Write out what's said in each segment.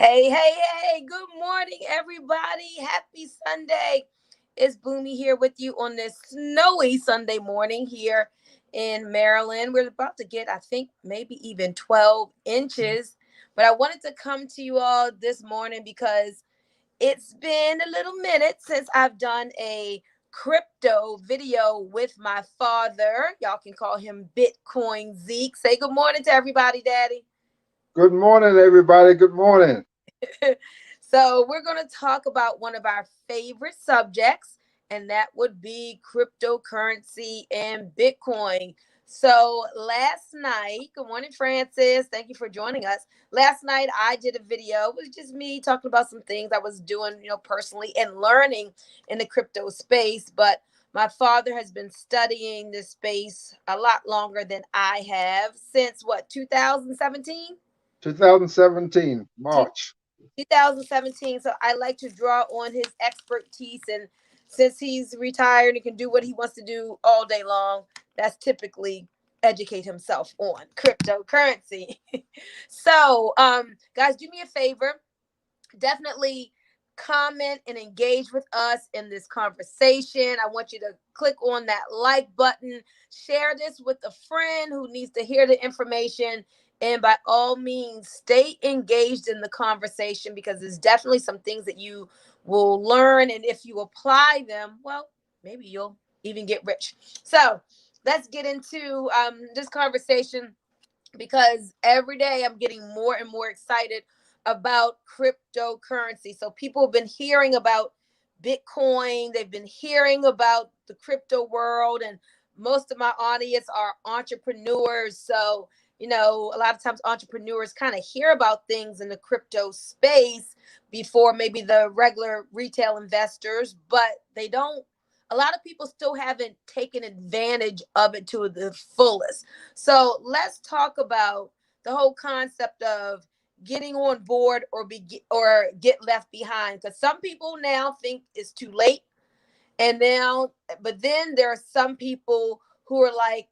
Hey, good morning, everybody. Happy Sunday. It's Bunmi here with you on this snowy Sunday morning here in Maryland. We're about to get, I think, maybe even 12 inches. But I wanted to come to you all this morning because it's been a little minute since I've done a crypto video with my father. Y'all can call him Bitcoin Zeke. Say good morning to everybody, Daddy. Good morning, everybody. Good morning. So, we're going to talk about one of our favorite subjects, and that would be cryptocurrency and Bitcoin. So, last night, good morning, Francis. Thank you for joining us. Last night, I did a video. It was just me talking about some things I was doing, personally and learning in the crypto space. But my father has been studying this space a lot longer than I have since what, 2017? 2017, March. 2017. So I like to draw on his expertise. And since he's retired and can do what he wants to do all day long, that's typically educate himself on cryptocurrency. So, guys, do me a favor. Definitely comment and engage with us in this conversation. I want you to click on that like button, share this with a friend who needs to hear the information, and by all means, stay engaged in the conversation because there's definitely some things that you will learn. And if you apply them, well, maybe you'll even get rich. So let's get into this conversation because every day I'm getting more and more excited about cryptocurrency. So people have been hearing about Bitcoin, they've been hearing about the crypto world, and most of my audience are entrepreneurs. So, a lot of times entrepreneurs kind of hear about things in the crypto space before maybe the regular retail investors, but they don't. A lot of people still haven't taken advantage of it to the fullest. So let's talk about the whole concept of getting on board or get left behind. Because some people now think it's too late, and now, but then there are some people who are like,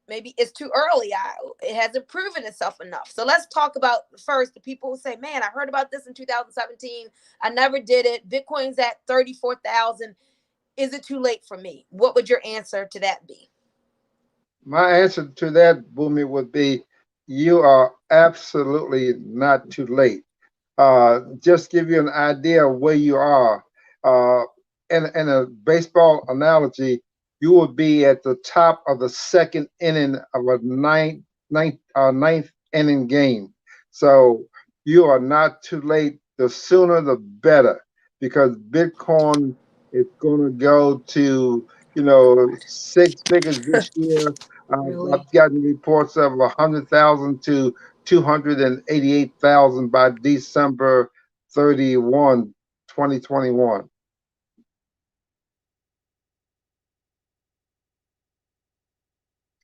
maybe it's too early. It hasn't proven itself enough. So let's talk about first the people who say, "Man, I heard about this in 2017. I never did it. Bitcoin's at 34,000. Is it too late for me?" What would your answer to that be? My answer to that, Boomy, would be you are absolutely not too late. Just give you an idea of where you are. Uh, in a baseball analogy, you would be at the top of the second inning of a ninth inning game. So you are not too late. The sooner the better, because Bitcoin is going to go to six figures this year. Really? I've gotten reports of 100,000 to 288,000 by December 31, 2021.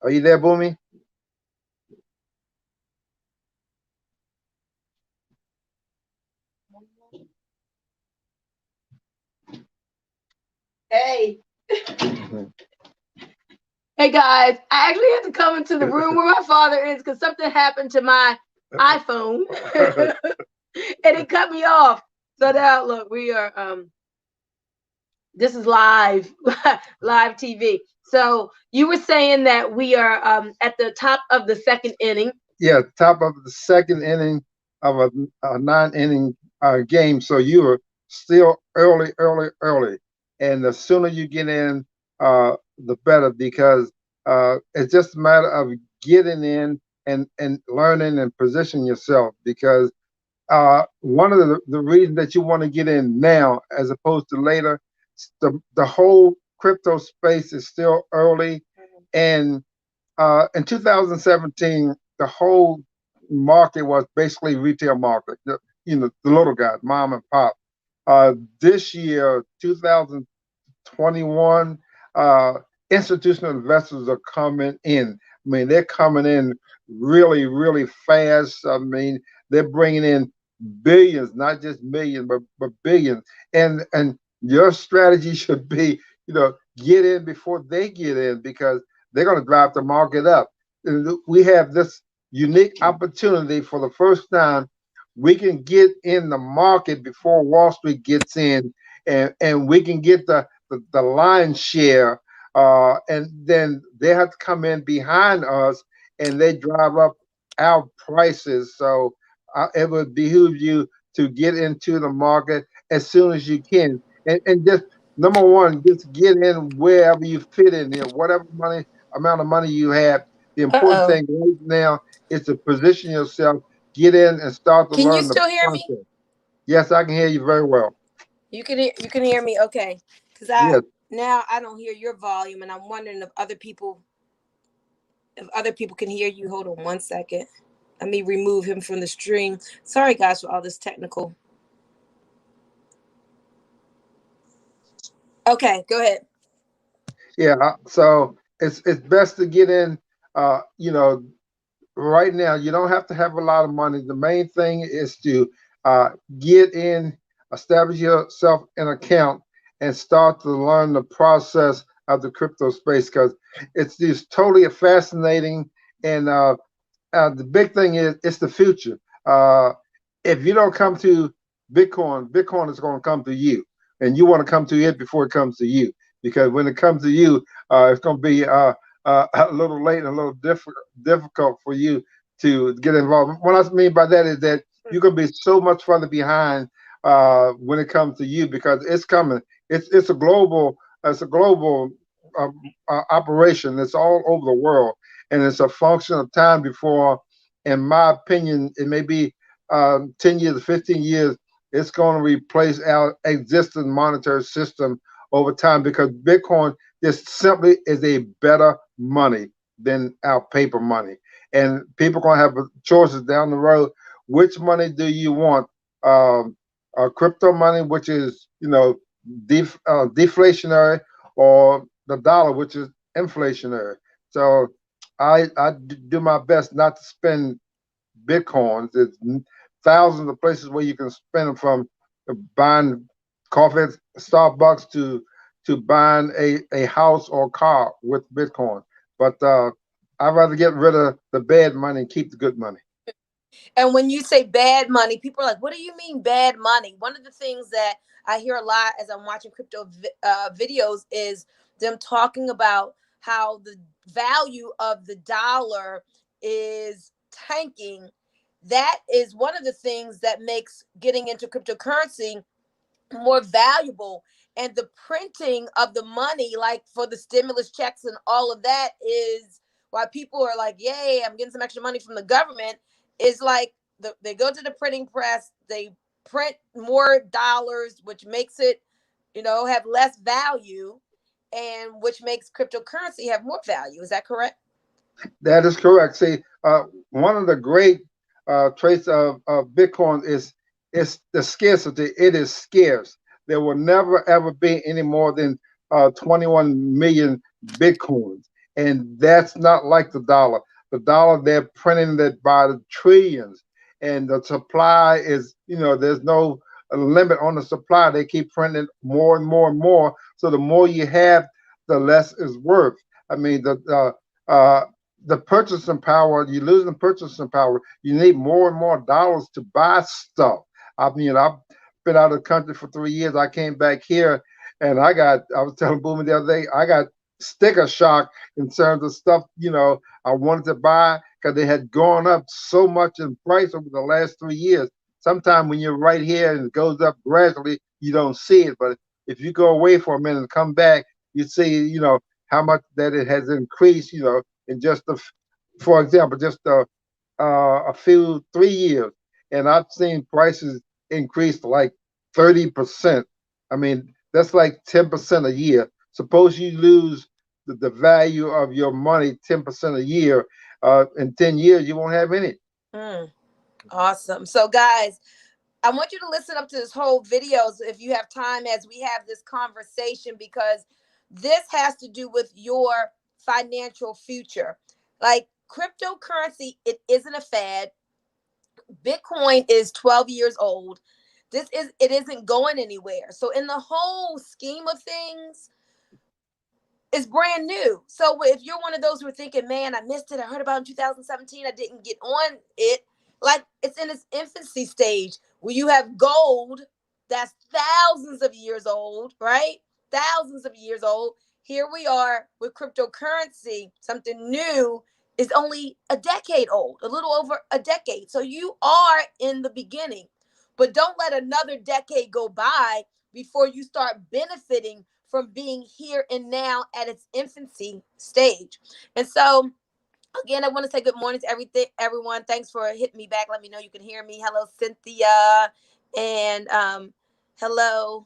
Are you there, Boomy? Hey, hey guys, I actually had to come into the room where my father is because something happened to my iPhone and it cut me off. So now look, we are this is live live TV. So you were saying that we are at the top of the second inning. Yeah, top of the second inning of a nine-inning game. So you are still early. And the sooner you get in, the better, because it's just a matter of getting in and learning and positioning yourself. Because one of the reasons that you want to get in now as opposed to later, the whole crypto space is still early. And in 2017, the whole market was basically retail market, the little guys, mom and pop. This year, 2021, institutional investors are coming in. I mean, they're coming in really fast. I mean, they're bringing in billions, not just millions, but billions. And your strategy should be, get in before they get in, because they're going to drive the market up. And we have this unique opportunity for the first time we can get in the market before Wall Street gets in, and we can get the lion's share, and then they have to come in behind us, and they drive up our prices. So it would behoove you to get into the market as soon as you can, and just number one, just get in wherever you fit in there, whatever money amount of money you have. The important Uh-oh. thing right now is to position yourself, get in, and start to Can you learn the still hear me? process. Yes, I can hear you very well. You can hear me, okay? Because Yes. now I don't hear your volume, and I'm wondering if other people can hear you. Hold on one second. Let me remove him from the stream. Sorry, guys, for all this technical. Okay, go ahead. Yeah. So it's best to get in. You know, right now you don't have to have a lot of money. The main thing is to uh, get in, establish yourself an account, and start to learn the process of the crypto space, because it's just totally fascinating. And the big thing is it's the future. If you don't come to Bitcoin, Bitcoin is going to come to you, and you want to come to it before it comes to you. Because when it comes to you, it's going to be a little late and a little difficult for you to get involved. What I mean by that is that you're going to be so much further behind when it comes to you, because it's coming. It's a global operation. It's all over the world, and it's a function of time before, in my opinion, it may be 10 years, 15 years, it's going to replace our existing monetary system over time, because Bitcoin just simply is a better money than our paper money. And people are going to have choices down the road. Which money do you want? Um, crypto money, which is, deflationary, or the dollar, which is inflationary. So I do my best not to spend Bitcoins. There's thousands of places where you can spend them, from buying coffee at Starbucks to buying a house or car with Bitcoin. But I'd rather get rid of the bad money and keep the good money. And when you say bad money, people are like, what do you mean bad money? One of the things that I hear a lot as I'm watching crypto videos is them talking about how the value of the dollar is tanking. That is one of the things that makes getting into cryptocurrency more valuable, and the printing of the money, like for the stimulus checks and all of that, is why people are like, yay, I'm getting some extra money from the government. Is like they go to the printing press, they print more dollars, which makes it, have less value, and which makes cryptocurrency have more value. Is that correct? That is correct. See, one of the great traits of Bitcoin is the scarcity. It is scarce. There will never ever be any more than 21 million Bitcoins, and that's not like the dollar. The dollar, they're printing it by the trillions, and the supply is, there's no limit on the supply. They keep printing more and more and more. So the more you have, the less is worth. I mean, the purchasing power, you're losing purchasing power. You need more and more dollars to buy stuff. I've been out of the country for 3 years. I came back here, and I was telling Boomer the other day, I got sticker shock in terms of stuff, I wanted to buy, because they had gone up so much in price over the last 3 years. Sometimes when you're right here and it goes up gradually, you don't see it. But if you go away for a minute and come back, you see, how much that it has increased, in just for example, just a few 3 years, and I've seen prices increase like 30%. I mean, that's like 10% a year. Suppose you lose the value of your money 10% a year. In 10 years, you won't have any. Mm, awesome. So, guys, I want you to listen up to this whole video if you have time as we have this conversation, because this has to do with your financial future. Like cryptocurrency, it isn't a fad. Bitcoin is 12 years old. It isn't going anywhere. So in the whole scheme of things, it's brand new. So if you're one of those who are thinking, man, I missed it, I heard about it in 2017, I didn't get on it, Like it's in its infancy stage where you have gold that's thousands of years old, right? Thousands of years old. Here we are with cryptocurrency, something new is only a decade old, a little over a decade. So you are in the beginning, but don't let another decade go by before you start benefiting from being here and now at its infancy stage. And so, again, I want to say good morning to everyone. Thanks for hitting me back. Let me know you can hear me. Hello, Cynthia, and hello.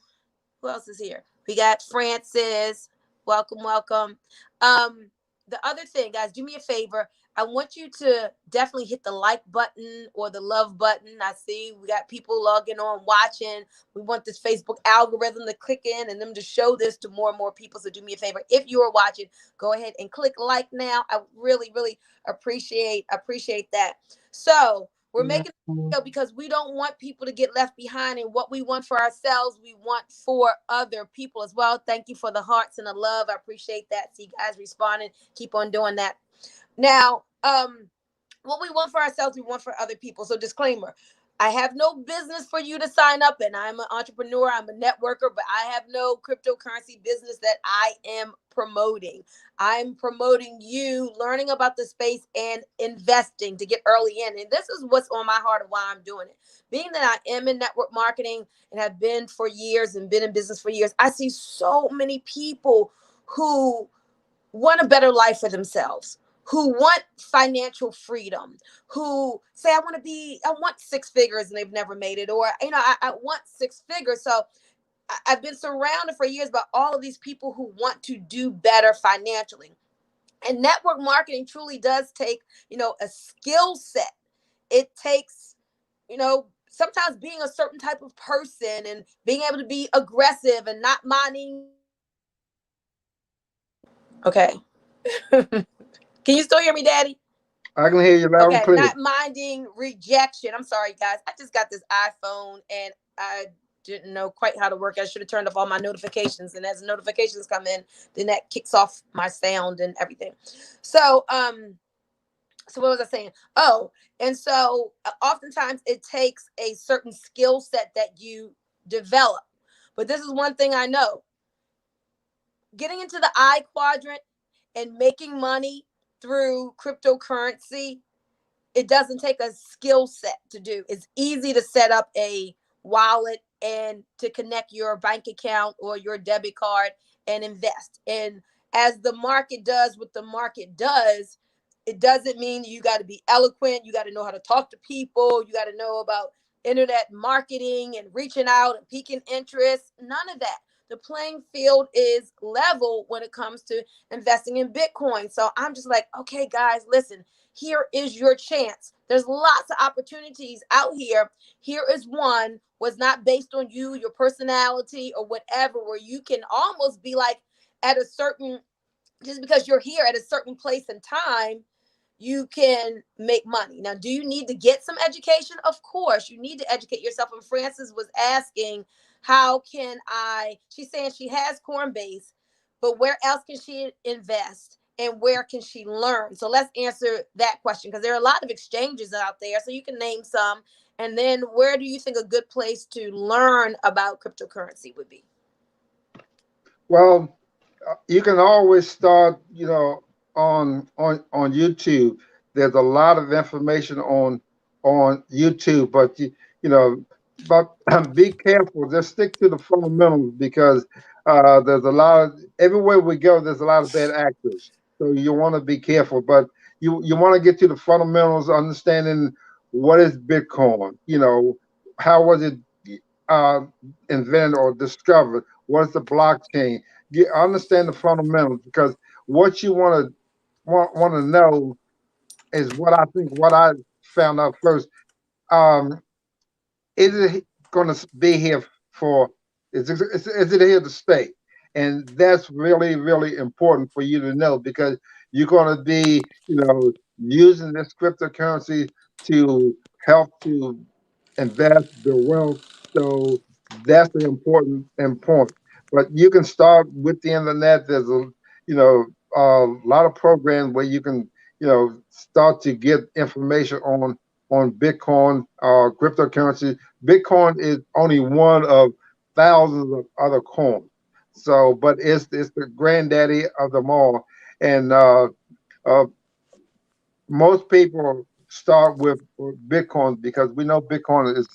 Who else is here? We got Francis. Welcome, welcome. Um, the other thing, guys, do me a favor. I want you to definitely hit the like button or the love button. I see we got people logging on, watching. We want this Facebook algorithm to click in and them to show this to more and more people. So do me a favor. If you are watching, go ahead and click like now. I really, really appreciate that. So we're making because we don't want people to get left behind, and what we want for ourselves we want for other people as well. Thank you for the hearts and the love. I appreciate that. See you guys responding. Keep on doing that. Now, what we want for ourselves, we want for other people. So, disclaimer, I have no business for you to sign up in. I'm an entrepreneur, I'm a networker, but I have no cryptocurrency business that I am promoting. I'm promoting you learning about the space and investing to get early in. And this is what's on my heart of why I'm doing it. Being that I am in network marketing and have been for years and been in business for years, I see so many people who want a better life for themselves, who want financial freedom, who say, I want six figures and they've never made it, or, I want six figures. So I've been surrounded for years by all of these people who want to do better financially. And network marketing truly does take, a skill set. It takes, sometimes being a certain type of person and being able to be aggressive and not minding. Okay. Can you still hear me, Daddy? I can hear you loud and Okay, clear. not minding rejection. I'm sorry, guys. I just got this iPhone and I didn't know quite how to work. I should have turned off all my notifications, and as the notifications come in, then that kicks off my sound and everything. So, so what was I saying? Oh, and so oftentimes it takes a certain skill set that you develop. But this is one thing I know: getting into the I quadrant and making money through cryptocurrency, it doesn't take a skill set to do. It's easy to set up a wallet and to connect your bank account or your debit card and invest. And as the market does what the market does, it doesn't mean you got to be eloquent. You got to know how to talk to people. You got to know about internet marketing and reaching out and piquing interest. None of that. The playing field is level when it comes to investing in Bitcoin. So I'm just like, okay, guys, listen, here is your chance. There's lots of opportunities out here. Here is one was not based on you, your personality, or whatever, where you can almost be like at a certain, just because you're here at a certain place and time, you can make money. Now, do you need to get some education? Of course, you need to educate yourself. And Frances was asking, how can she's saying she has Coinbase, but where else can she invest? And where can she learn? So let's answer that question, because there are a lot of exchanges out there. So you can name some. And then where do you think a good place to learn about cryptocurrency would be? Well, you can always start, on YouTube. There's a lot of information on YouTube, but you know, but be careful. Just stick to the fundamentals, because there's a lot of everywhere we go. There's a lot of bad actors, so you want to be careful. But you want to get to the fundamentals, understanding what is Bitcoin. How was it uh, invented or discovered? What is the blockchain? Understand the fundamentals, because what you want to know is what I think. What I found out first. Um, is it going to be here for? Is it here to stay? And that's really really important for you to know, because you're going to be using this cryptocurrency to help to invest the wealth. So that's the important point. But you can start with the internet. There's you know a lot of programs where you can start to get information on on Bitcoin or cryptocurrency. Bitcoin is only one of thousands of other coins. So, but it's the granddaddy of them all. And uh, most people start with Bitcoin because we know Bitcoin is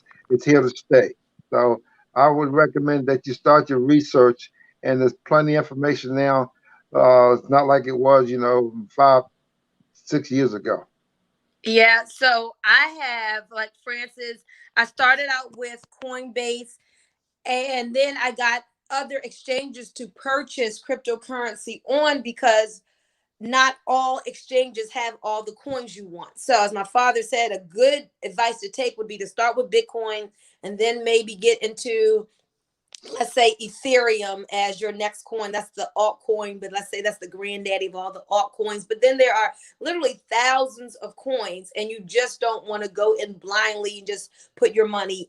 here to stay. So I would recommend that you start your research, and there's plenty of information now. It's not like it was, 5, 6 years ago. Yeah, so I have, like Francis, I started out with Coinbase, and then I got other exchanges to purchase cryptocurrency on, because not all exchanges have all the coins you want. So, as my father said, a good advice to take would be to start with Bitcoin and then maybe get into, let's say, Ethereum as your next coin. That's the altcoin, but let's say that's the granddaddy of all the altcoins. But then there are literally thousands of coins, and you just don't want to go in blindly and just put your money,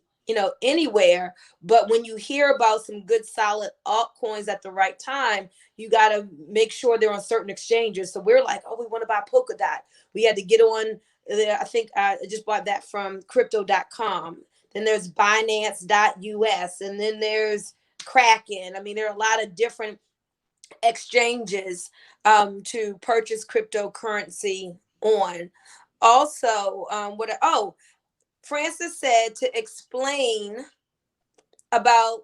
anywhere. But when you hear about some good solid altcoins at the right time, you got to make sure they're on certain exchanges. So we're like, oh, we want to buy Polkadot. We had to get on there. I think I just bought that from crypto.com. Then there's Binance.us, and then there's Kraken. I mean, there are a lot of different exchanges to purchase cryptocurrency on. Also, Francis said to explain about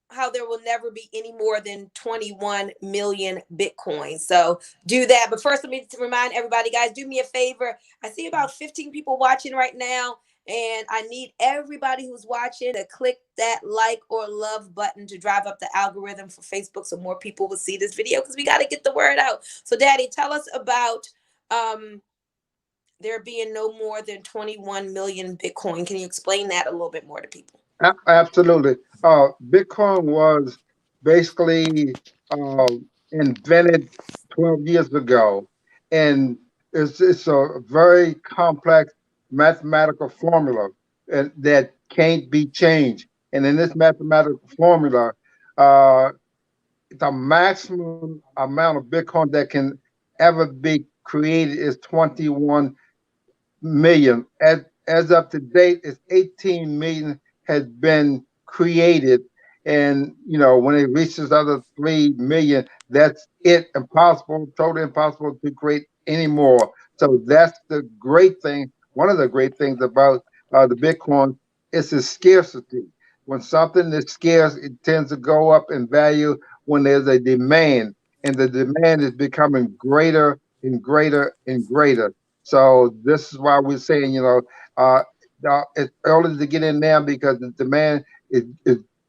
how there will never be any more than 21 million Bitcoin. So do that. But first, let me remind everybody, guys, do me a favor. I see about 15 people watching right now, and I need everybody who's watching to click that like or love button to drive up the algorithm for Facebook so more people will see this video, because we got to get the word out. So, Daddy, tell us about there being no more than 21 million Bitcoin. Can you explain that a little bit more to people? Absolutely. Bitcoin was basically uh, invented 12 years ago, and it's a very complex mathematical formula that can't be changed. And in this mathematical formula, uh, the maximum amount of Bitcoin that can ever be created is 21 million. As of to date, it's 18 million has been created, and when it reaches other 3 million, that's it. Impossible, totally impossible to create any more. So that's the great thing. One of the great things about the Bitcoin is its scarcity. When something is scarce, it tends to go up in value when there's a demand, and the demand is becoming greater and greater and greater. So this is why we're saying, uh, it's early to get in now because the demand is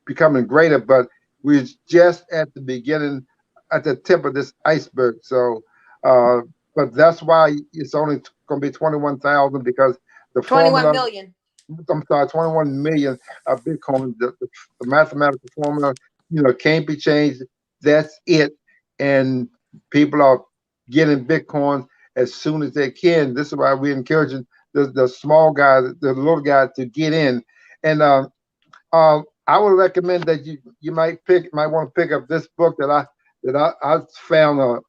becoming greater, but we're just at the beginning, at the tip of this iceberg. So, uh, but that's why it's only going to be 21,000, because the 21 formula, million. I'm sorry, 21 million Bitcoin, the mathematical formula, can't be changed. That's it. And people are getting Bitcoin as soon as they can. This is why we're encouraging the small guys, the little guys, to get in. And I would recommend that you might want to pick up this book that I found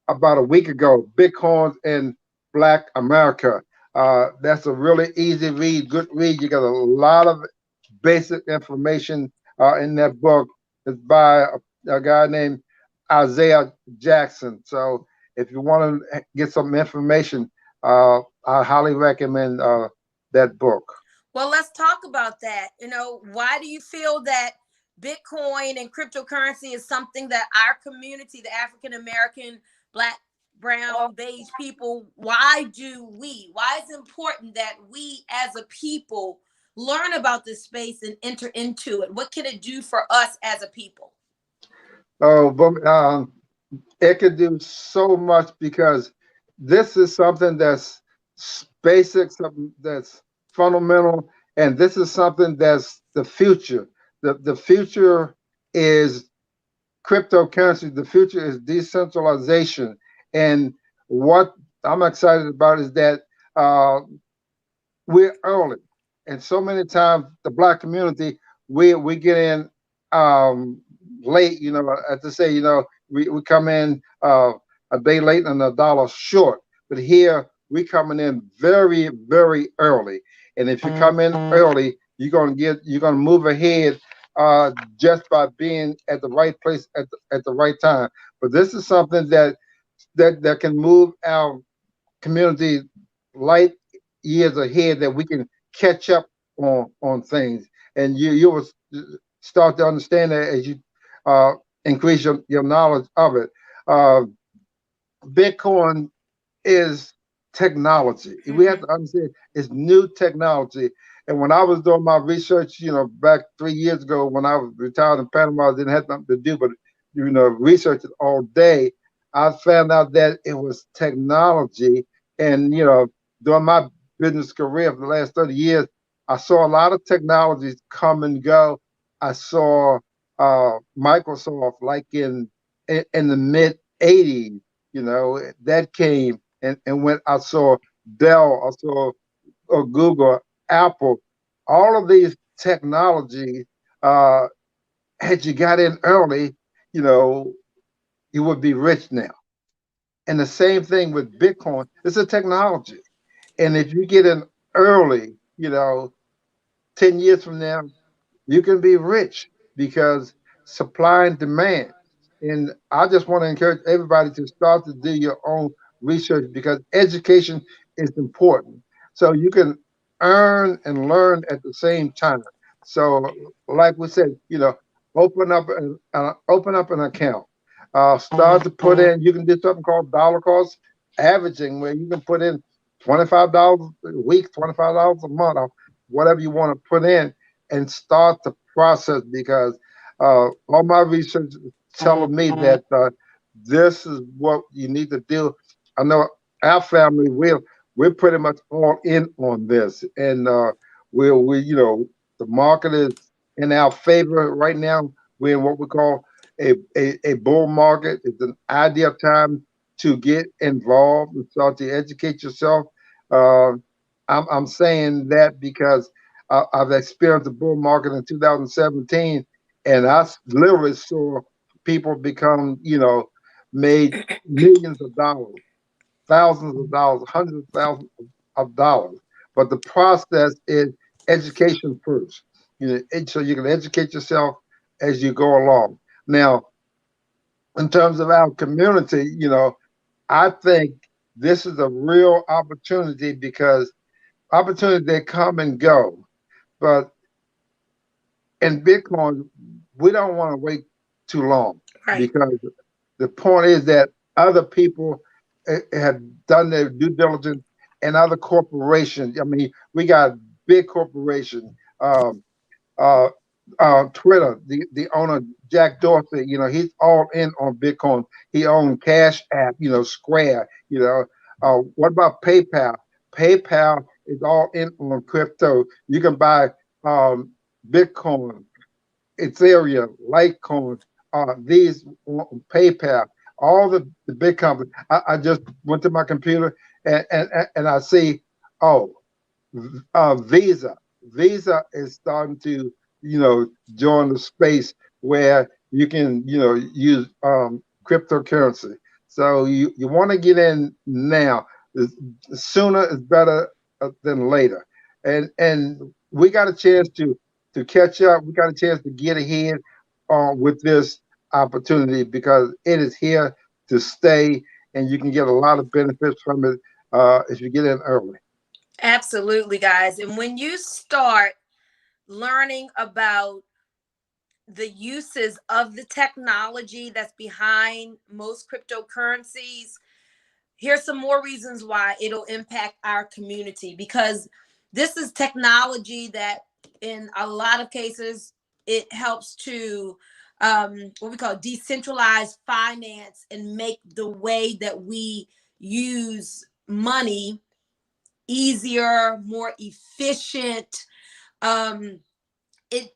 about a week ago, Bitcoins in Black America. That's a really easy read, good read. You got a lot of basic information in that book. It's by a guy named Isaiah Jackson. So if you want to get some information, I highly recommend that book. Well, let's talk about that. Why do you feel that Bitcoin and cryptocurrency is something that our community, the African American, Black, brown, beige people, why is it important that we as a people learn about this space and enter into it? What can it do for us as a people? Oh, but it could do so much because this is something that's basic, something that's fundamental, and this is something that's the future. The future is cryptocurrency. The future is decentralization. And what I'm excited about is that uh, we're early, and so many times the Black community, we get in um, late. As to say, we come in a day late and a dollar short. But here we coming in very, very early. And if you come in early, you're gonna move ahead just by being at the right place at the right time. But this is something that can move our community light years ahead, that we can catch up on things, and you will start to understand that as you uh, increase your knowledge of it. Uh, Bitcoin is technology. We have Mm-hmm. to understand it's new technology. And when I was doing my research, back 3 years ago, when I was retired in Panama, I didn't have nothing to do but, research it all day. I found out that it was technology. And, during my business career for the last 30 years, I saw a lot of technologies come and go. I saw Microsoft like in the mid 80s, that came and when I saw Dell, I saw Google, Apple, all of these technologies, uh, had you got in early, you know, you would be rich now. And the same thing with Bitcoin. It's a technology. And if you get in early, 10 years from now, you can be rich because supply and demand. And I just want to encourage everybody to start to do your own research because education is important. So you can earn and learn at the same time. So, like we said, open up an account. Start to put in. You can do something called dollar cost averaging, where you can put in $25 a week, $25 a month, or whatever you want to put in, and start the process because all my research is telling me that this is what you need to do. I know our family we're pretty much all in on this, and the market is in our favor right now. We're in what we call a bull market. It's an ideal time to get involved and start to educate yourself. Uh, I'm saying that because I've experienced the bull market in 2017, and literally saw people become, made millions of dollars, thousands of dollars, hundreds of thousands of dollars. But the process is education first. So you can educate yourself as you go along. Now, in terms of our community, I think this is a real opportunity because opportunities they come and go. But in Bitcoin, we don't want to wait too long Right. because the point is that other people have done their due diligence, and other corporations. I mean, we got big corporations. Uh, Twitter, the owner Jack Dorsey, he's all in on Bitcoin. He owns Cash App, Square. What about PayPal? PayPal is all in on crypto. You can buy Bitcoin, Ethereum, Litecoin, these PayPal, all the big companies. I just went to my computer and I see, oh, Visa. Visa is starting to, join the space where you can, use cryptocurrency. So you want to get in now. Sooner is better than later. And we got a chance to catch up. We got a chance to get ahead with this opportunity because it is here to stay, and you can get a lot of benefits from it if you get in early. Absolutely, guys. And when you start learning about the uses of the technology that's behind most cryptocurrencies, here's some more reasons why it'll impact our community, because this is technology that in a lot of cases it helps to what we call decentralized finance and make the way that we use money easier, more efficient. um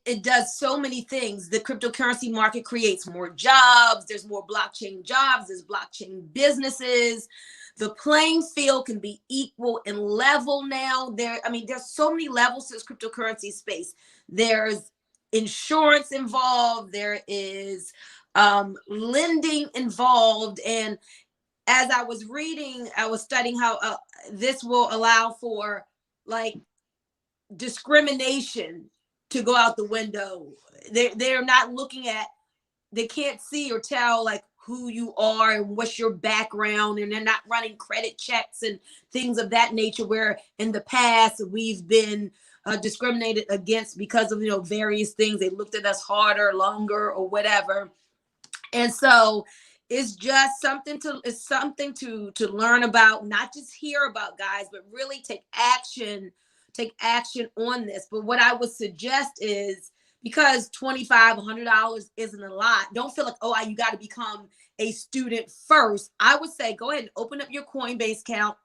it does so many things. The cryptocurrency market creates more jobs. There's more blockchain jobs. There's blockchain businesses. The playing field can be equal and level now. There's so many levels to this cryptocurrency space. There's insurance involved. There is lending involved, and as I was reading, I was studying how this will allow for like discrimination to go out the window. They're not looking at, they can't see or tell like who you are and what's your background, and they're not running credit checks and things of that nature, where in the past we've been discriminated against because of, you know, various things. They looked at us harder, longer, or whatever. And so it's just something to, it's something to learn about, not just hear about, guys, but really take action on this. But what I would suggest is, because $2,500 isn't a lot, don't feel like, oh, you got to become a student first. I would say go ahead and open up your Coinbase account,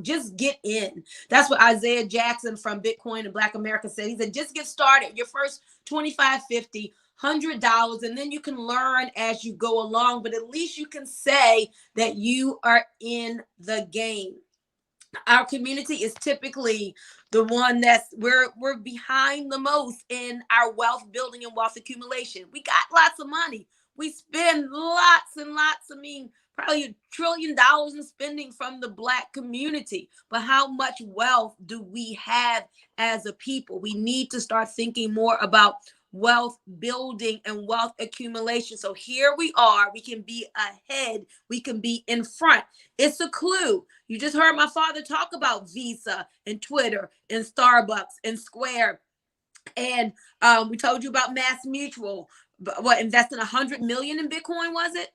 just get in. That's what Isaiah Jackson from Bitcoin and Black America said. He said, just get started. Your first 25, 50, $100, and then you can learn as you go along, but at least you can say that you are in the game. Our community is typically the one that's, we're behind the most in our wealth building and wealth accumulation. We got lots of money. We spend lots and lots, I mean, probably $1 trillion in spending from the Black community. But how much wealth do we have as a people? We need to start thinking more about wealth building and wealth accumulation. So here we are, we can be ahead, we can be in front. It's a clue. You just heard my father talk about Visa and Twitter and Starbucks and Square. And we told you about Mass Mutual, what, investing 100 million in Bitcoin, was it?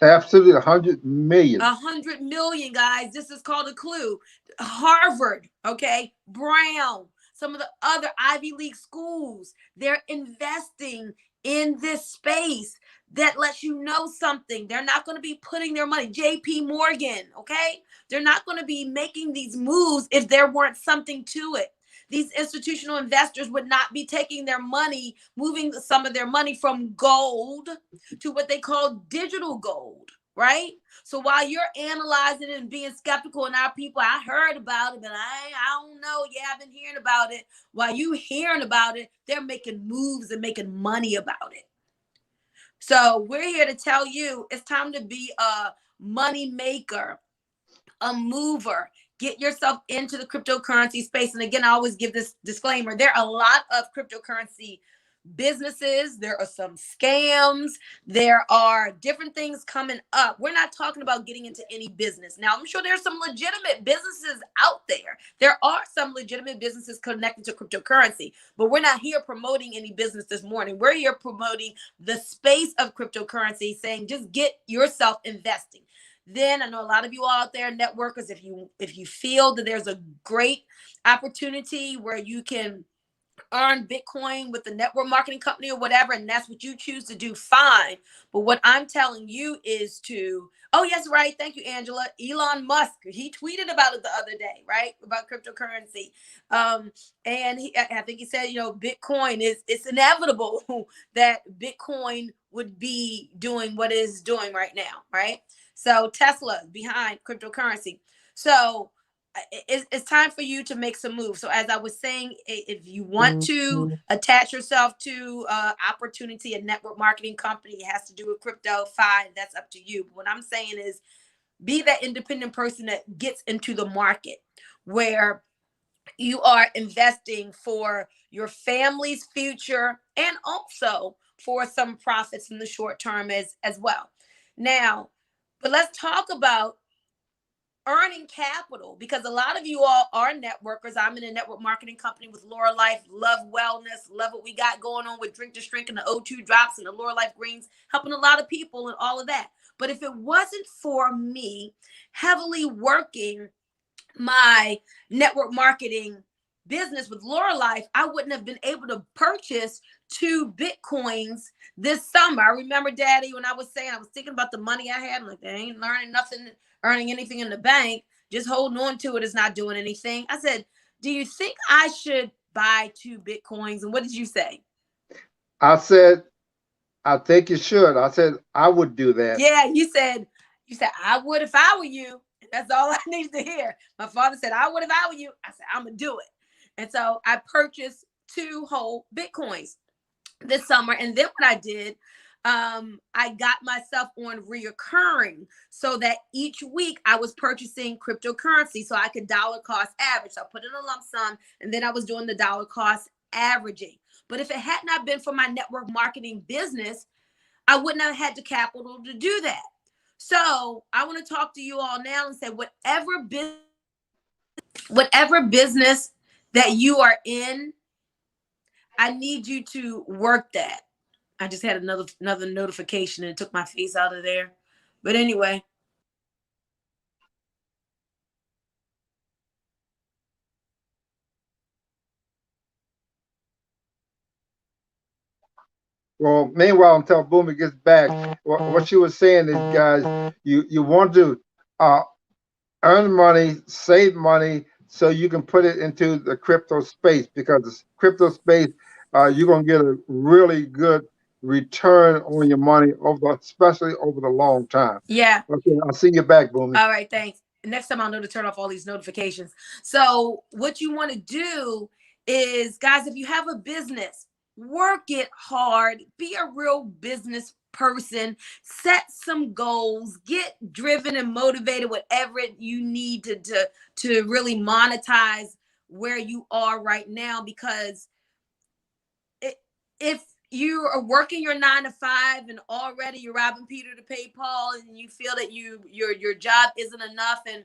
Absolutely, 100 million. 100 million, guys. This is called a clue. Harvard, okay, Brown, some of the other Ivy League schools, they're investing in this space. That lets you know something. They're not going to be putting their money, JP Morgan, okay? They're not going to be making these moves if there weren't something to it. These institutional investors would not be taking their money, moving some of their money from gold to what they call digital gold, right? So while you're analyzing it and being skeptical, and our people, I heard about it, but I don't know. Yeah, I've been hearing about it. While you hearing about it, they're making moves and making money about it. So we're here to tell you it's time to be a money maker, a mover. Get yourself into the cryptocurrency space. And again, I always give this disclaimer. There are a lot of cryptocurrency businesses. There are some scams. There are different things coming up. We're not talking about getting into any business. Now, I'm sure there's some legitimate businesses out there. There are some legitimate businesses connected to cryptocurrency, but we're not here promoting any business this morning. We're here promoting the space of cryptocurrency, saying just get yourself investing. Then I know a lot of you out there, networkers, if you feel that there's a great opportunity where you can earn Bitcoin with the network marketing company or whatever, and that's what you choose to do, fine. But what I'm telling you is to, oh, yes, right. Thank you, Angela. Elon Musk, he tweeted about it the other day, right? About cryptocurrency. And I think he said, you know, Bitcoin it's inevitable that Bitcoin would be doing what it is doing right now, right? So Tesla behind cryptocurrency. So it's time for you to make some moves. So as I was saying, if you want to attach yourself to opportunity, a network marketing company, it has to do with crypto, fine, that's up to you. But what I'm saying is be that independent person that gets into the market where you are investing for your family's future and also for some profits in the short term as well. Now, but let's talk about earning capital, because a lot of you all are networkers. I'm in a network marketing company with Laura Life, love wellness, love what we got going on with Drink2Shrink and the O2 drops and the Laura Life greens, helping a lot of people and all of that. But if it wasn't for me heavily working my network marketing business with Laura Life, I wouldn't have been able to purchase 2 Bitcoins this summer. I remember, Daddy, when I was saying, I was thinking about the money I had. I'm like, they ain't earning anything in the bank. Just holding on to it is not doing anything. I said, do you think I should buy 2 Bitcoins? And what did you say? I said, I think you should. I said, I would do that. Yeah, you said, I would if I were you. That's all I needed to hear. My father said, I would if I were you. I said, I'm going to do it. And so I purchased 2 whole Bitcoins this summer. And then what I did, I got myself on reoccurring so that each week I was purchasing cryptocurrency so I could dollar cost average. So I put in a lump sum and then I was doing the dollar cost averaging. But if it had not been for my network marketing business, I wouldn't have had the capital to do that. So I want to talk to you all now and say whatever business that you are in, I need you to work that. I just had another notification and it took my face out of there. But anyway. Well, meanwhile, until Boomer gets back, what you were saying is, guys, you want to uh, earn money, save money, so you can put it into the crypto space, because the crypto space, you're gonna get a really good return on your money over, especially over the long time. Yeah. Okay, I'll see you back, Boomy. All right, thanks. Next time I'll know to turn off all these notifications. So what you want to do is, guys, if you have a business, work it hard, be a real business person, set some goals, get driven and motivated, whatever you need to really monetize where you are right now. Because if you are working your 9 to 5 and already you're robbing Peter to pay Paul, and you feel that your job isn't enough, and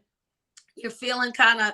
you're feeling kind of,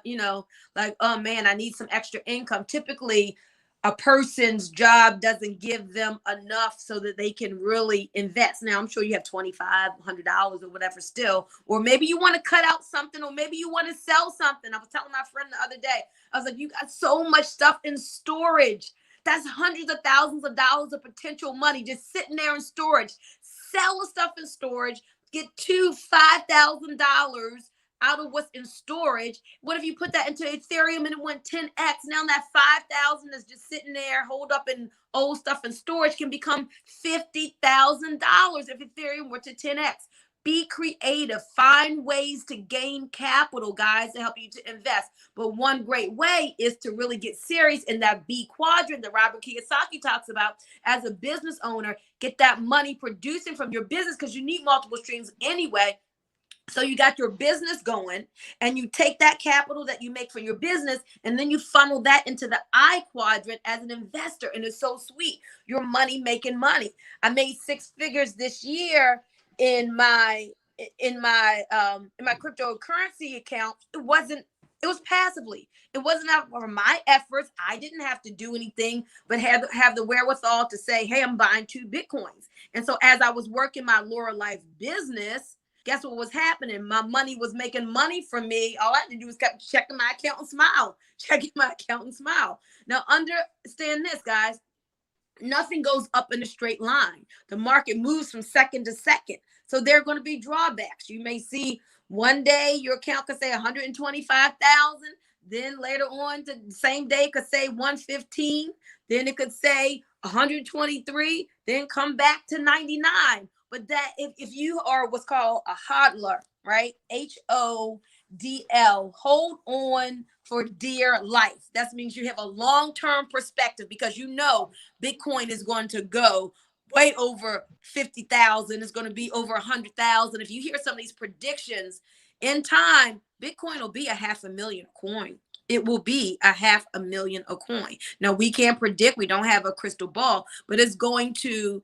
like, oh man, I need some extra income. Typically, a person's job doesn't give them enough so that they can really invest. Now, I'm sure you have $2,500 or whatever still, or maybe you want to cut out something, or maybe you want to sell something. I was telling my friend the other day, I was like, you got so much stuff in storage. That's hundreds of thousands of dollars of potential money just sitting there in storage. Sell the stuff in storage, get $5,000 out of what's in storage. What if you put that into Ethereum and it went 10x? Now that 5,000 is just sitting there, hold up in old stuff in storage, can become $50,000 if Ethereum were to 10x. Be creative. Find ways to gain capital, guys, to help you to invest. But one great way is to really get serious in that B quadrant that Robert Kiyosaki talks about. As a business owner, get that money producing from your business, because you need multiple streams anyway. So you got your business going, and you take that capital that you make for your business, and then you funnel that into the I quadrant as an investor. And it's so sweet. You're money making money. I made 6 figures this year in my cryptocurrency account. It was passively. It wasn't out for my efforts. I didn't have to do anything but have the wherewithal to say, hey, I'm buying 2 Bitcoins. And so as I was working my Laura Life business, guess what was happening? My money was making money for me. All I had to do was keep checking my account and smile, checking my account and smile. Now, understand this, guys. Nothing goes up in a straight line. The market moves from second to second. So there are going to be drawbacks. You may see one day your account could say 125,000. Then later on, the same day, it could say 115. Then it could say 123. Then come back to 99. But that if you are what's called a hodler, right? HODL, hold on for dear life. That means you have a long-term perspective, because Bitcoin is going to go way over 50,000. It's going to be over 100,000. If you hear some of these predictions, in time, Bitcoin will be a 500,000 coin. It will be a 500,000 a coin. Now, we can't predict. We don't have a crystal ball, but it's going to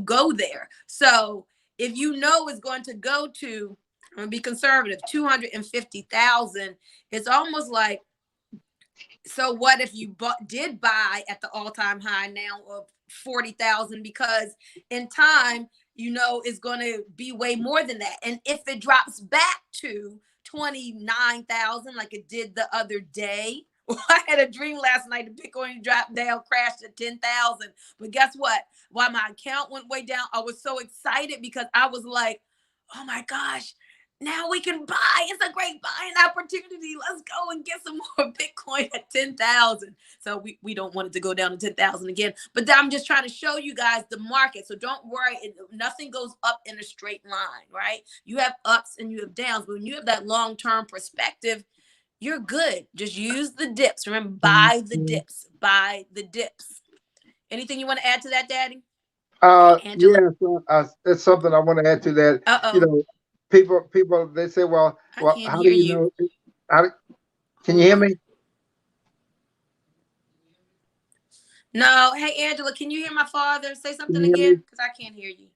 go there. So if it's going to go to, I'm going to be conservative, 250,000, it's almost like, so what if you did buy at the all-time high now of 40,000, because in time, it's going to be way more than that. And if it drops back to 29,000 like it did the other day, I had a dream last night, the Bitcoin dropped down, crashed at 10,000. But guess what? While my account went way down, I was so excited, because I was like, oh my gosh, now we can buy. It's a great buying opportunity. Let's go and get some more Bitcoin at 10,000. So we don't want it to go down to 10,000 again. But I'm just trying to show you guys the market. So don't worry. Nothing goes up in a straight line, right? You have ups and you have downs. But when you have that long-term perspective, you're good. Just use the dips. Remember, buy the dips. Buy the dips. Anything you want to add to that, Daddy? Okay, Angela. Yeah, so, it's something I want to add to that. You Uh-oh. know, people, they say, I well, can't how do hear you you. know? How do, can you Hold hear on. me? No. Hey, Angela, can you hear my father? Say Can something you hear me? again, because I can't hear you.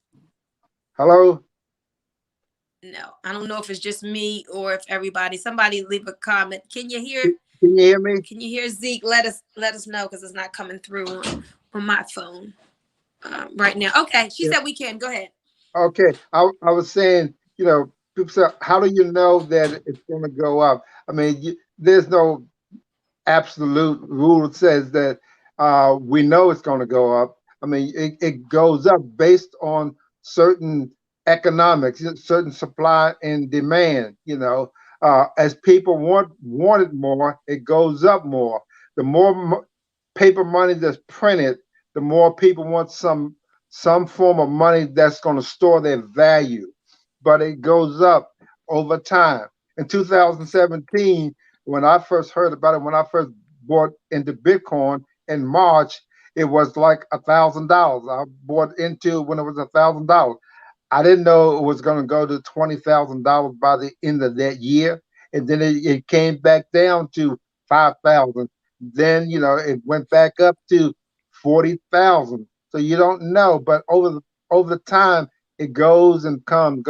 Hello? No, I don't know if it's just me or if everybody. Somebody leave a comment. Can you hear? Can you hear me? Can you hear Zeke? Let us know, because it's not coming through on my phone right now. Okay, she Yeah. said we can. Go ahead. Okay. I was saying, people say, how do you know that it's going to go up? I mean, there's no absolute rule that says that we know it's going to go up. I mean, it goes up based on certain economics, certain supply and demand. As people want it more, it goes up more. The more paper money that's printed, the more people want some form of money that's going to store their value. But it goes up over time. In 2017, when I first heard about it, when I first bought into Bitcoin in March, it was like $1,000. I bought into when it was $1,000. I didn't know it was going to go to $20,000 by the end of that year, and then it came back down to 5,000. Then it went back up to 40,000. So you don't know, but over the time it goes and comes.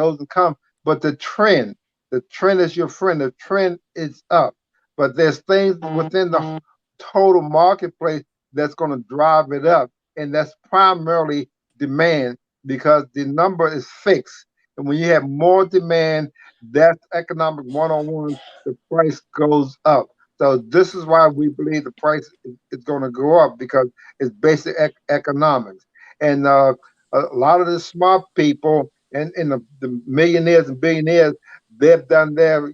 But the trend is your friend. The trend is up. But there's things within the total marketplace that's going to drive it up, and that's primarily demand because the number is fixed. And when you have more demand, that's economic one-on-one, the price goes up. So this is why we believe the price is going to go up because it's basic economics. And a lot of the smart people and the millionaires and billionaires, they've done their,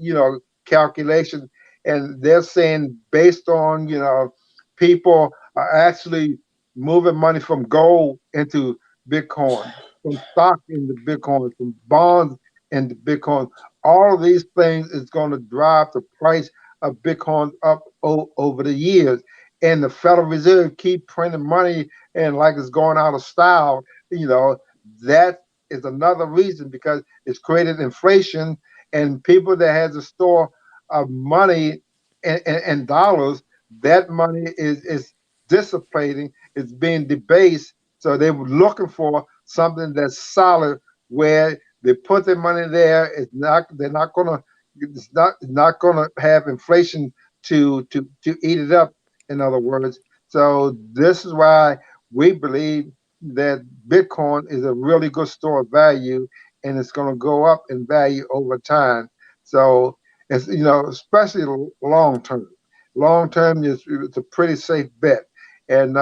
calculations, and they're saying based on, people are actually moving money from gold into Bitcoin, from stock into Bitcoin, from bonds into Bitcoin. All of these things is going to drive the price of Bitcoin up over the years. And the Federal Reserve keep printing money and like it's going out of style. That is another reason because it's created inflation, and people that has a store of money and dollars, that money is dissipating, it's being debased. So they were looking for something that's solid where they put their money there. They're not gonna it's not gonna have inflation to eat it up, in other words. So this is why we believe that Bitcoin is a really good store of value, and it's going to go up in value over time. So it's especially long term. Long term is it's a pretty safe bet, and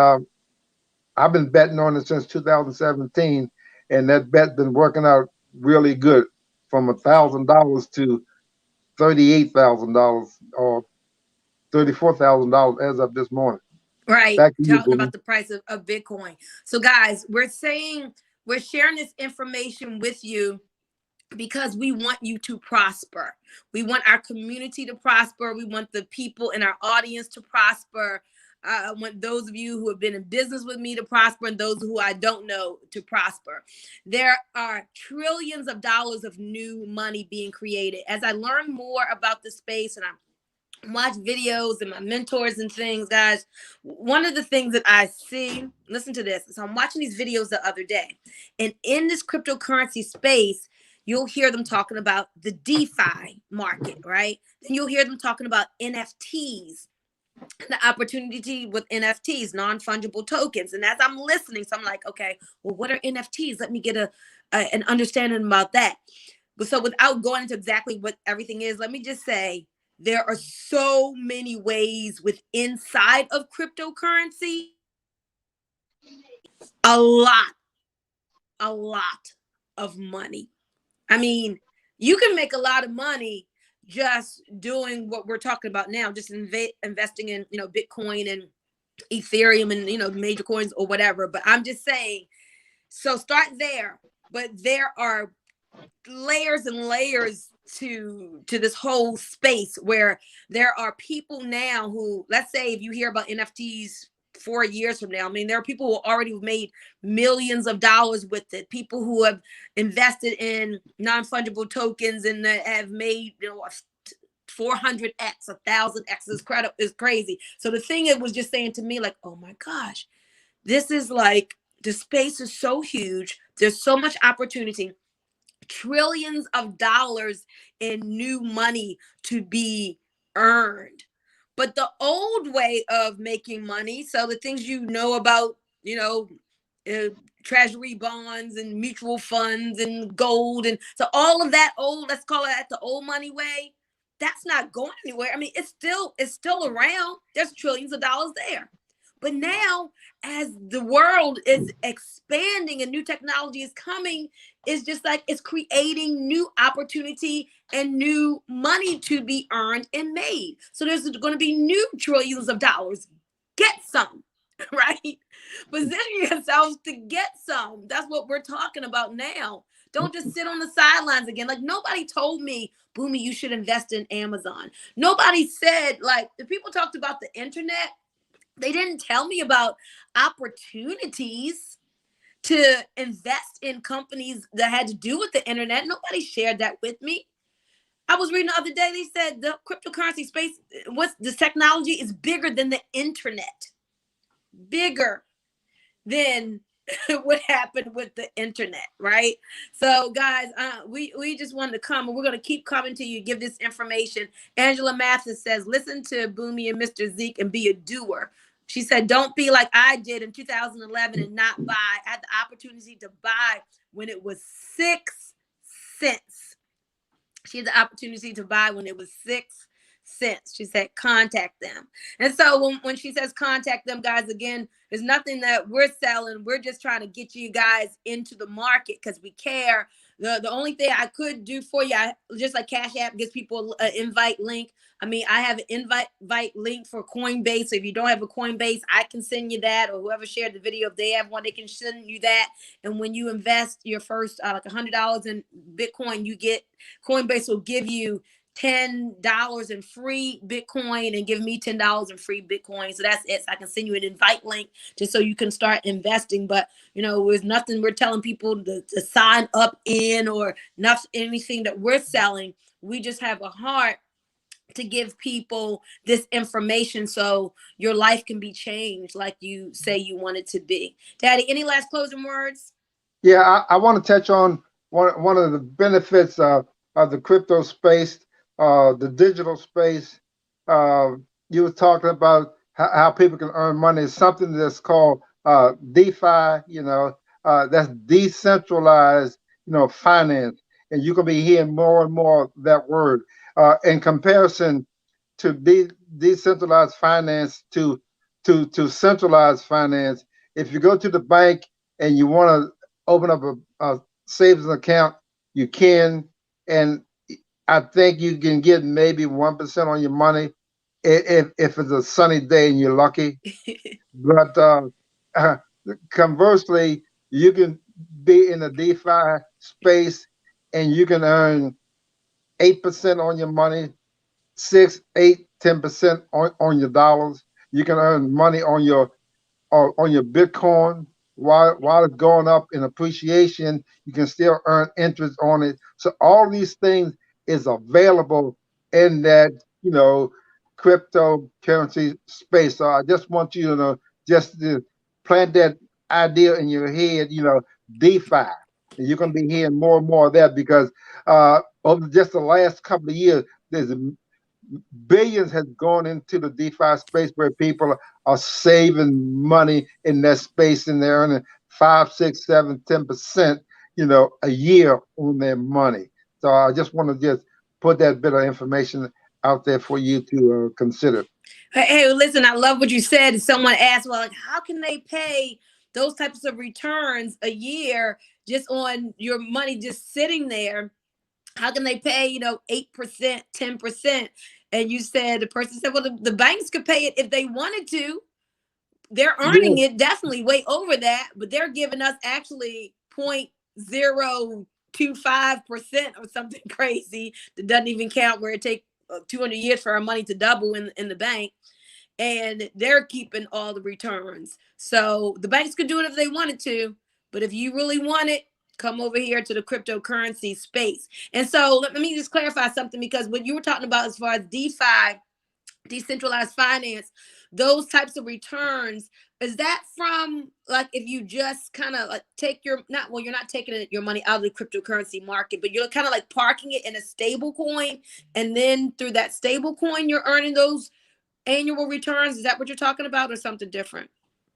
I've been betting on it since 2017, and that bet been working out really good, from $1,000 to $38,000 or $34,000 as of this morning. Right. Back to you, Talking Boone. about the price of Bitcoin. So, guys, we're sharing this information with you because we want you to prosper. We want our community to prosper. We want the people in our audience to prosper. I want those of you who have been in business with me to prosper, and those who I don't know to prosper. There are trillions of dollars of new money being created. As I learn more about the space and I watch videos and my mentors and things, guys, one of the things that I see, listen to this. So I'm watching these videos the other day, and in this cryptocurrency space, you'll hear them talking about the DeFi market, right? Then you'll hear them talking about NFTs, the opportunity with NFTs, non-fungible tokens. And as I'm listening, so I'm like, okay, well, what are NFTs? Let me get an understanding about that. But so without going into exactly what everything is, let me just say there are so many ways with inside of cryptocurrency, a lot, a lot of money. I mean, you can make a lot of money just doing what we're talking about now, just investing in, Bitcoin and Ethereum and, major coins or whatever. But I'm just saying, so start there. But there are layers and layers to this whole space where there are people now who, let's say if you hear about NFTs 4 years from now. I mean, there are people who already made millions of dollars with it. People who have invested in non-fungible tokens and that have made, 400x, 1,000x is crazy. So the thing it was just saying to me, like, oh my gosh, this is like, the space is so huge. There's so much opportunity, trillions of dollars in new money to be earned. But the old way of making money, so the things about, uh, treasury bonds and mutual funds and gold, and so all of that old, let's call it the old money way, that's not going anywhere. I mean, it's still around. There's trillions of dollars there. But now, as the world is expanding and new technology is coming, it's just like it's creating new opportunity and new money to be earned and made. So there's going to be new trillions of dollars. Get some, right? Position yourselves to get some. That's what we're talking about now. Don't just sit on the sidelines again. Like, nobody told me, Bunmi, you should invest in Amazon. Nobody said, like, if people talked about the internet, they didn't tell me about opportunities to invest in companies that had to do with the internet. Nobody shared that with me. I was reading the other day, they said the cryptocurrency space, what's the technology is bigger than the internet. Bigger than what happened with the internet, right? So guys, we just wanted to come, and we're going to keep coming to you, give this information. Angela Mathis says, listen to Bunmi and Mr. Zeke and be a doer. She said, don't be like I did in 2011 and not buy. I had the opportunity to buy when it was 6 cents. She had the opportunity to buy when it was 6 cents. She said, contact them. And so when she says contact them, guys, again, there's nothing that we're selling. We're just trying to get you guys into the market because we care. The only thing I could do for you, just like Cash App gives people an invite link. I mean, I have an invite link for Coinbase. So if you don't have a Coinbase, I can send you that, or whoever shared the video, if they have one, they can send you that. And when you invest your first like $100 in Bitcoin, Coinbase will give you $10 in free Bitcoin and give me $10 in free Bitcoin. So that's it. So I can send you an invite link just so you can start investing. But there's nothing we're telling people to sign up in, or not anything that we're selling. We just have a heart to give people this information so your life can be changed like you say you want it to be. Daddy, any last closing words? Yeah, I want to touch on one of the benefits of the crypto space, the digital space. Uh, you were talking about how people can earn money. It's something that's called DeFi. That's decentralized, finance, and you can be hearing more and more that word in comparison to decentralized finance to centralized finance. If you go to the bank and you want to open up a savings account, you can, and I think you can get maybe 1% on your money if it's a sunny day and you're lucky. But uh, conversely, you can be in the DeFi space and you can earn 8% on your money, 6, 8, 10% on your dollars. You can earn money on your Bitcoin while it's going up in appreciation. You can still earn interest on it. So all these things is available in that cryptocurrency space. So I just want you to know, just to plant that idea in your head. DeFi. And you're going to be hearing more and more of that because over just the last couple of years, there's billions has gone into the DeFi space where people are saving money in that space and they're earning 5, 6, 7, 10%, a year on their money. So I just want to just put that bit of information out there for you to consider. Hey, listen, I love what you said. Someone asked, well, like, how can they pay those types of returns a year just on your money just sitting there? How can they pay, 8%, 10%? And you said, the person said, well, the banks could pay it if they wanted to. They're earning Yeah. it definitely way over that, but they're giving us actually 0.025% or something crazy that doesn't even count, where it takes 200 years for our money to double in the bank. and they're keeping all the returns. So the banks could do it if they wanted to, but if you really want it, come over here to the cryptocurrency space. And so let me just clarify something, because what you were talking about as far as DeFi, decentralized finance, those types of returns, is that from, like, if you just kind of like take your, not, well, you're not taking your money out of the cryptocurrency market, but you're kind of like parking it in a stable coin, and then through that stable coin you're earning those annual returns? Is that what you're talking about, or something different?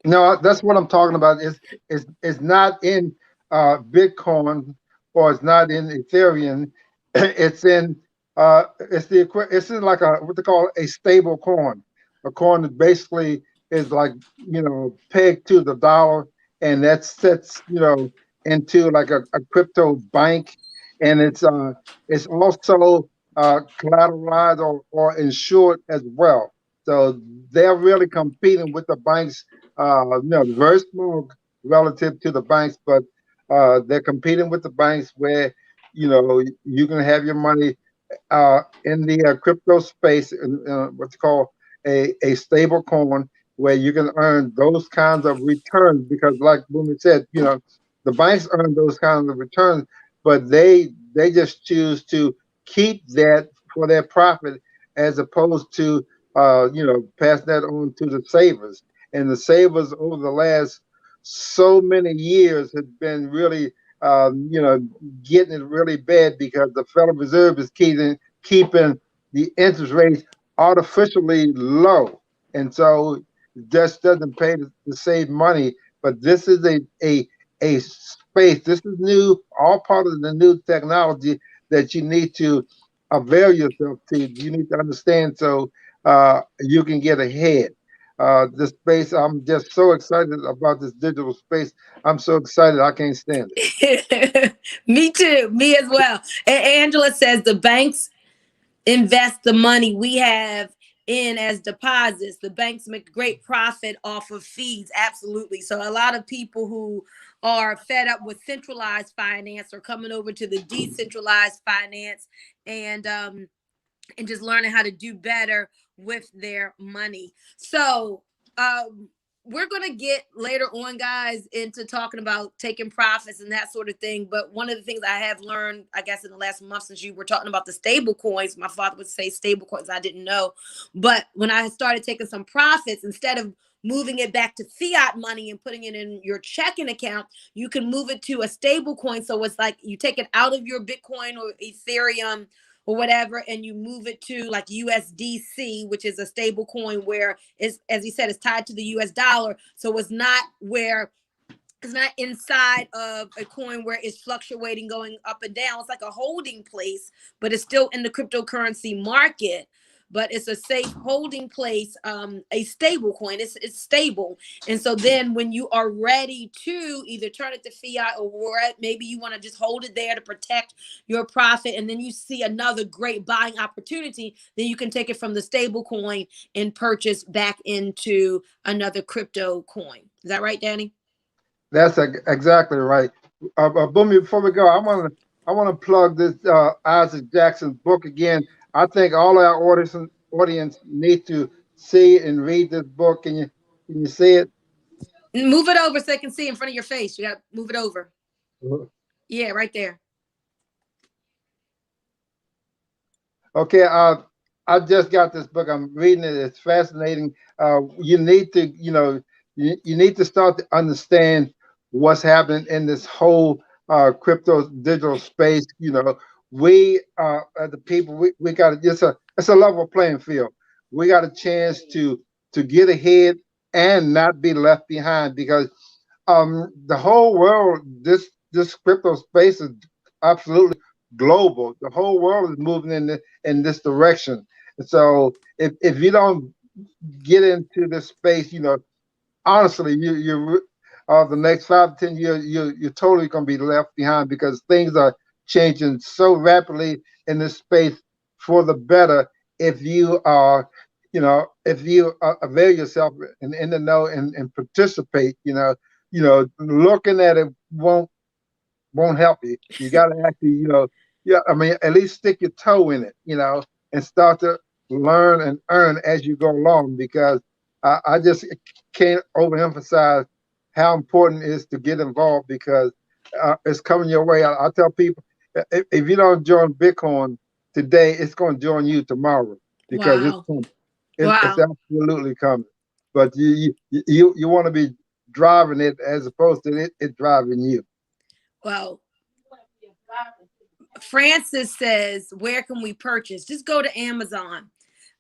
No, that's what I'm talking about. It's not in Bitcoin, or it's not in Ethereum. It's in it's in like a what they call a stable coin. A coin that basically is like, pegged to the dollar, and that sets, into like a crypto bank, and it's also collateralized, or insured as well. So they're really competing with the banks, very small relative to the banks, but they're competing with the banks where, you can have your money in the crypto space, what's called a stable coin, where you can earn those kinds of returns. Because, like Bunmi said, the banks earn those kinds of returns, but they just choose to keep that for their profit, as opposed to pass that on to the savers. And the savers over the last so many years have been really, getting it really bad, because the Federal Reserve is keeping the interest rates artificially low, and so it just doesn't pay to save money. But this is a space. This is new, all part of the new technology that you need to avail yourself to. You need to understand, so you can get ahead. This space, I'm just so excited about this digital space. I'm so excited, I can't stand it. Me too. Me as well. And Angela says the banks invest the money we have in as deposits. The banks make great profit off of fees. Absolutely. So a lot of people who are fed up with centralized finance are coming over to the decentralized finance, and just learning how to do better with their money. So, we're going to get later on, guys, into talking about taking profits and that sort of thing. But one of the things I have learned, I guess, in the last month, since you were talking about the stable coins, my father would say stable coins, I didn't know. But when I started taking some profits, instead of moving it back to fiat money and putting it in your checking account, you can move it to a stable coin. So it's like you take it out of your Bitcoin or Ethereum or whatever, and you move it to like USDC, which is a stable coin where it's, as he said, it's tied to the US dollar. So it's not inside of a coin where it's fluctuating, going up and down. It's like a holding place, but it's still in the cryptocurrency market. But it's a safe holding place, a stable coin. It's stable. And so then when you are ready to either turn it to fiat, or maybe you want to just hold it there to protect your profit, and then you see another great buying opportunity, then you can take it from the stable coin and purchase back into another crypto coin. Is that right, Danny? That's exactly right. Boomy, before we go, I want to plug this Isaac Jackson's book again. I think all our audience need to see and read this book. Can you see it? Move it over so they can see in front of your face. You got to move it over. Yeah, right there. Okay, I just got this book. I'm reading it. It's fascinating. You need to, you need to start to understand what's happening in this whole crypto digital space. We as the people, we got it's a level playing field. We got a chance to get ahead and not be left behind, because the whole world, this crypto space is absolutely global. The whole world is moving in this direction. So if you don't get into this space, honestly, the next 5 to 10 years, you're totally going to be left behind, because things are changing so rapidly in this space for the better. If you are, if you avail yourself in the know, and participate, looking at it won't help you. You got to actually, yeah, I mean, at least stick your toe in it, and start to learn and earn as you go along, because I just can't overemphasize how important it is to get involved, because it's coming your way. I tell people, if you don't join Bitcoin today, it's going to join you tomorrow, because it's Wow. coming. It's Wow. absolutely coming. But you want to be driving it as opposed to it driving you. Well, Francis says, where can we purchase? Just go to Amazon.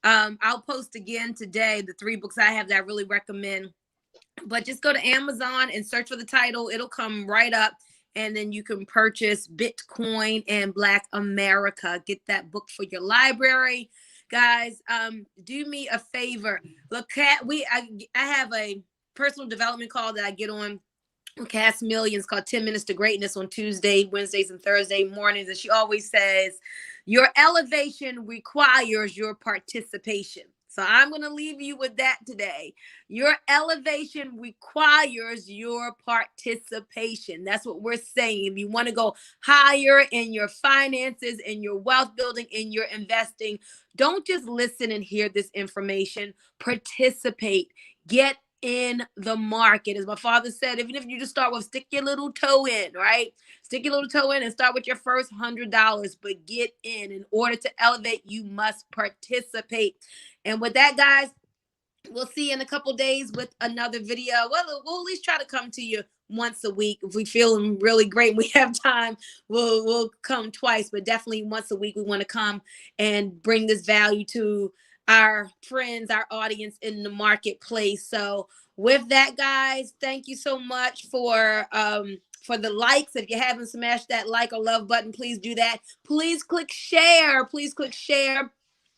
I'll post again today the 3 books I have that I really recommend. But just go to Amazon and search for the title. It'll come right up. And then you can purchase Bitcoin and Black America. Get that book for your library. Guys, do me a favor. Look at I have a personal development call that I get on Cast Millions called 10 Minutes to Greatness on Tuesday, Wednesdays, and Thursday mornings. And she always says, your elevation requires your participation. So I'm going to leave you with that today. Your elevation requires your participation. That's what we're saying. If you want to go higher in your finances, in your wealth building, in your investing, don't just listen and hear this information. Participate. Get in the market. As my father said, even if you just start with stick your little toe in, right? Stick your little toe in and start with your first $100, but get in. In order to elevate, you must participate. And with that, guys, we'll see you in a couple days with another video. Well, we'll at least try to come to you once a week. If we feeling really great and we have time, we'll come twice, but definitely once a week we want to come and bring this value to our friends, our audience in the marketplace. So with that, guys, thank you so much for the likes. If you haven't smashed that like or love button, please do that. Please click share. Please click share,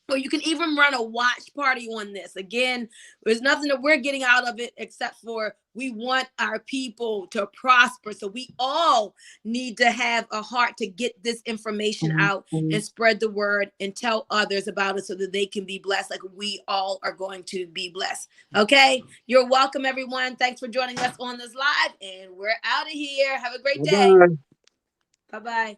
or you can even run a watch party on this. Again, there's nothing that we're getting out of it except for we want our people to prosper. So we all need to have a heart to get this information out and spread the word and tell others about it so that they can be blessed like we all are going to be blessed. Okay? You're welcome, everyone. Thanks for joining us on this live, and we're out of here. Have a great day. Bye-bye. Bye-bye.